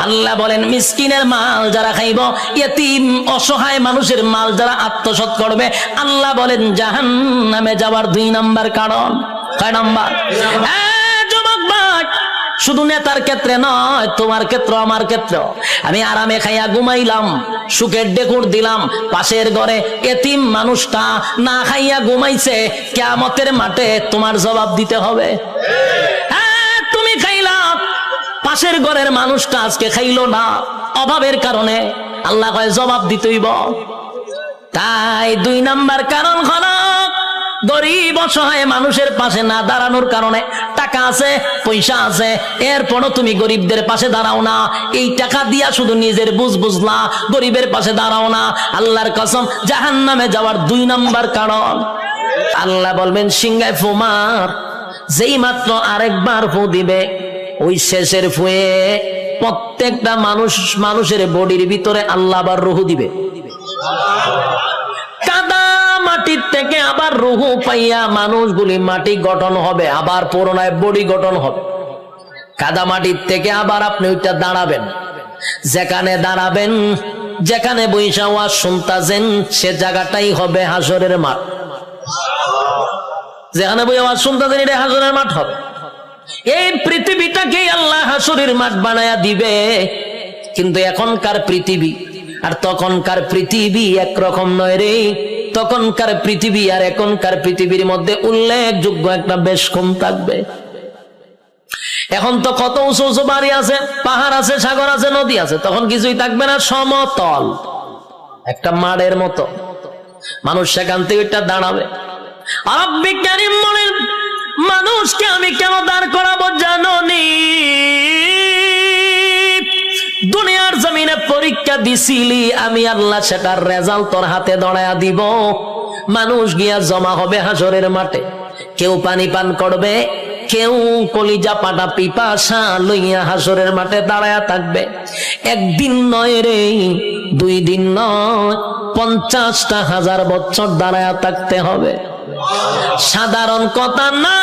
আল্লাহ বলেন মিসকিনের মাল যারা খাইব, ইয়েতিম অসহায় মানুষের মাল যারা আত্মসাৎ করবে, আল্লাহ বলেন জাহান্নামে যাওয়ার 2 নাম্বার কারণ। কয় নাম্বার? যুবক ভাই, শুধু নেতার ক্ষেত্রে নয়, তোমার ক্ষেত্র আমার ক্ষেত্র। আমি আরামে খাইয়া ঘুমাইলাম, সুখের ডেকুর দিলাম, পাশের ঘরে এতিম মানুষটা না খাইয়া ঘুমাইছে, কিয়ামতের মাঠে তোমার জবাব দিতে হবে। তুমি খাইলা, পাশের ঘরের মানুষটা আজকে খাইলো না অভাবের কারণে, আল্লাহ কয় জবাব দিতেইব। তাই 2 নাম্বার কারণ হলো গরিব অসহায় মানুষের পাশে না দাঁড়ানোর কারণে। টাকা আছে, পয়সা আছে, এরপরও তুমি গরিবদের পাশে দাঁড়াও না। এই টাকা দিয়া শুধু নিজের বুঝলা, গরিবের পাশে দাঁড়াও না। আল্লাহর কসম, জাহান্নামে যাওয়ার 2 নাম্বার কারণ। আল্লাহ বলবেন সিংহায় ফু মার, যেই মাত্র আরেকবার ফু দিবে, ওই শেষের ফুয়ে প্রত্যেকটা মানুষের বডির ভিতরে আল্লাহ আবার রুহু দিবে। কাদা মাটির থেকে আবার রুহু পাইয়া মানুষগুলি মাটি গঠন হবে, আবার পুনরায় বডি গঠন হবে। কাদা মাটির থেকে আবার আপনি ওইটা দাঁড়াবেন, যেখানে দাঁড়াবেন, যেখানে বৈশা ওয়াজ শুনতাছেন, সে জায়গাটাই হবে হাসরের মাঠ। যেখানে বই ওয়াজ শুনতাছেন, এটা হাসরের মাঠ হবে। এই পৃথিবীটাকেই আল্লাহ হাসরের মাঠ বানায়া দিবে। কিন্তু এখনকার পৃথিবী আর তখনকার পৃথিবী একরকম নয় রে। তখনকার পৃথিবী আর এখনকার পৃথিবীর মধ্যে উল্লেখযোগ্য একটা বেশ কম থাকবে। এখন তো কত উঁচু উঁচু বাড়ি আছে, পাহাড় আছে, সাগর আছে, নদী আছে, তখন কিছুই থাকবে না, সমতল একটা মাঠের মতো। মানুষ সেখান থেকে এটা দাঁড়াবে। আর বিজ্ঞানী বলেন, মানুষকে আমি কেন দাঁড় করাবো জানো নি? দুনিয়ার জমিনে পরীক্ষা দিছিলি, আমি আল্লাহ সেটার রেজাল্ট তোর হাতে ধরায়া দিব। মানুষ গিয়া জমা হবে হাসরের মাঠে, কেউ পানি পান করবে, কেউ কলিজা পাটা পিপাসা লইয়া হাসরের মাঠে দাঁড়ায়া থাকবে। একদিন নয় রে, 2 দিন নয়, 50,000 বছর দাঁড়ায়া থাকতে হবে। সাধারণ কথা না,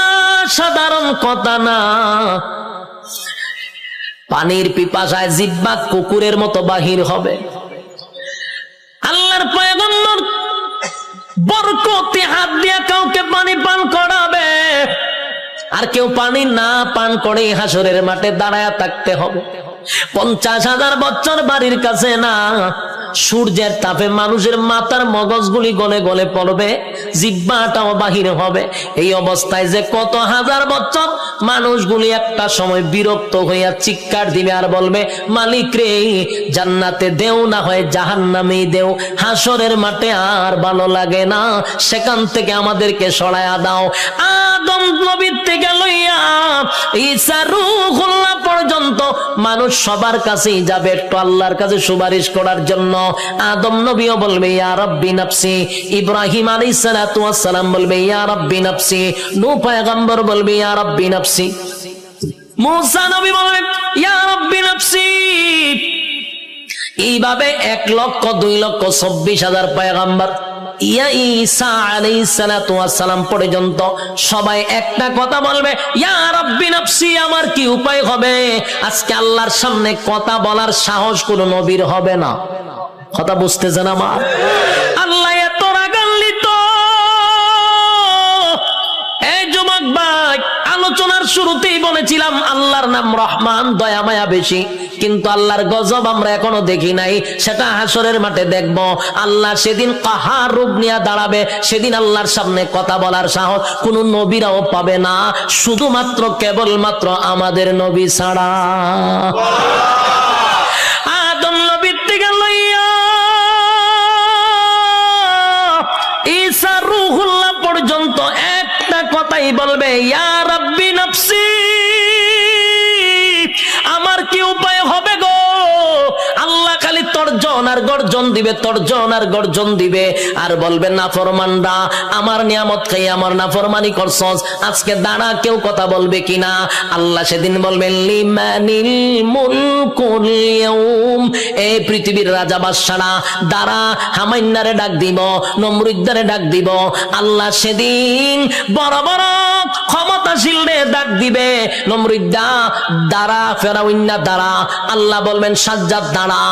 সাধারণ কথা না। পানির পিপাসায় জিহ্বা কুকুরের মতো বাহির হবে। আল্লাহর পয়গম্বর বরকতে হাত দিয়ে কাউকে পানি পান করাবে, আর কেউ পানি না পান করে হাসরের মাঠে দাঁড়ায়া থাকতে হবে। 50,000 বছর বাড়ির কাছে না, সূর্যের তাপে মানুষের মাথার মগজগুলি গলে গলে পড়বে, জিহ্বাটাও বাহির হবে। এই অবস্থায় যে কত হাজার বছর মানুষগুলি একটা সময় বিরক্ত হইয়া চিৎকার দিবে আর বলবে, মালিক রে, জান্নাতে দেও না হয় জাহান্নামেই দেও, হাসরের মাঠে আর ভালো লাগে না, সেখান থেকে আমাদেরকে সরায়া দাও। আদম নবীর থেকে লইয়া ঈসা রূহুল্লাহ পর্যন্ত মানুষ সবার কাছেই যাবে একটু আল্লাহর কাছে সুপারিশ করার জন্য। আদম নবীও বলবে ইয়া রাব্বি নাফসি, ইব্রাহিম আলাইহিস সালাতু ওয়াস সালাম বলবে ইয়া রাব্বি নাফসি, নূহ পয়গম্বর বলবে ইয়া রাব্বি নাফসি, মুসা নবী বলবে ইয়া রাব্বি নাফসি। এইভাবে 1,02,24,000 পয়গম্বর ইয়া ঈসা আলাইহিস সালাতু ওয়াস সালাম পর্যন্ত সবাই একটা কথা বলবে, ইয়া রাব্বি নাফসি। আমার কি উপায় হবে? আজকে আল্লাহর সামনে কথা বলার সাহস কোন নবীর হবে না। কথা বুঝতেছেন আমার? আল্লাহ এত রাগান্বিত। এই যুবক ভাই, আলোচনার শুরুতেই বলেছিলাম আল্লাহর নাম রহমান, দয়া মায়া বেশি, কিন্তু আল্লাহর গজব আমরা এখনো দেখি নাই। সেটা হাসরের মাঠে দেখব। আল্লাহ সেদিন কাহার রূপ নিয়ে দাঁড়াবে, সেদিন আল্লাহর সামনে কথা বলার সাহস কোন নবীরাও পাবে না, শুধুমাত্র কেবলমাত্র আমাদের নবী ছাড়া। আদম নবীর থেকে লইয়া ঈসা রূহুল্লাহ পর্যন্ত একটা কথাই বলবে, ইয়া রাব্বি নাফসি। আমার কি উপায় হবে গো? আল্লাহ খালি তর্জমা গর্জন আর গর্জন দিবে, তর্জন আর গর্জন দিবে, আর বলবে নাফরমানরা আমার নিয়ামত খেয়ে আমার নাফরমানি করছস, আজকে দাঁড়া কেউ কথা বলবে কিনা। আল্লাহ সেদিন বলবেন লিমানিল মুলকুল ইয়াউম, এই পৃথিবীর রাজা বাদশারা দাঁড়া, হামাইন্নারে ডাক দিব, নমরুদ্দারে ডাক দিব। আল্লাহ সেদিন বড় বড় ক্ষমতাশীলরে ডাক দিবে, নমরুদ্দা দাঁড়া, ফেরাউন্না দাঁড়া। আল্লাহ বলবেন সাজ্জাদ দাঁড়া,